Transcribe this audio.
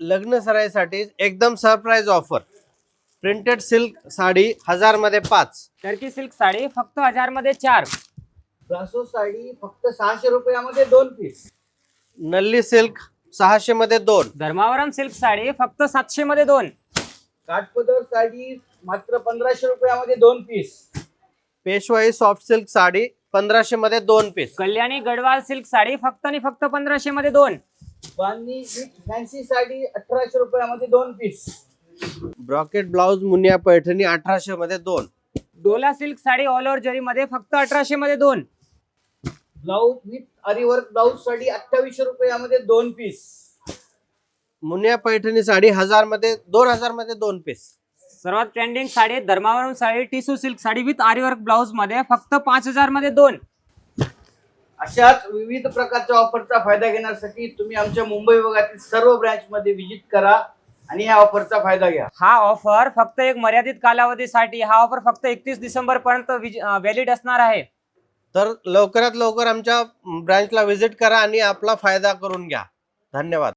लग्न सराईसाठी एकदम surprise offer. Printed silk sari 1000 मध्ये 5, टर्की सिल्क साडी फक्त 1000 मध्ये 4, ब्रासो साडी फक्त 600 रुपयामध्ये 2 पीस, नल्ली सिल्क 600 मध्ये 2, धर्मावरम सिल्क साडी फक्त 700 मध्ये 2, काठपदर साडी मात्र 1500 रुपयामध्ये 2 पीस, पेशवाई सॉफ्ट सिल्क साडी 1500 मध्ये 2 पीस, कल्याणी गडवाल सिल्क साडी फक्त आणि फक्त 1500 मध्ये 2, बांधणी विथ फॅन्सी साडी 1800 रुपयामध्ये 2 पीस, ब्रॉकेट ब्लाउज मुनिया पैठणी 1800 मध्ये 2, डोला सिल्क साडी ऑल ओव्हर जरी मध्ये फक्त 1800 मध्ये 2, ब्लाउज विथ अरीवर्क ब्लाउज साडी 2800 रुपयामध्ये 2 पीस, मुनिया पैठणी साडी 1000 मध्ये 2000 मध्ये 2 पीस. सर्वात trending sari Dharmavaram sari tissue silk sari with aari work blouse मध्ये फक्त 5000 मध्ये 2. अशाच विविध प्रकारच्या ऑफरचा फायदा घेण्यासाठी तुम्ही आमच्या मुंबई विभागातील सर्व ब्रँच मध्ये व्हिजिट करा आणि या ऑफरचा फायदा घ्या. हा ऑफर फक्त एक मर्यादित कालावधीसाठी, हा ऑफर फक्त 31 डिसेंबर पर्यंत व्हॅलिड असणार आहे. तर लवकरात लवकर आमच्या ब्रांचला व्हिजिट करा आणि आपला फायदा करून घ्या. धन्यवाद.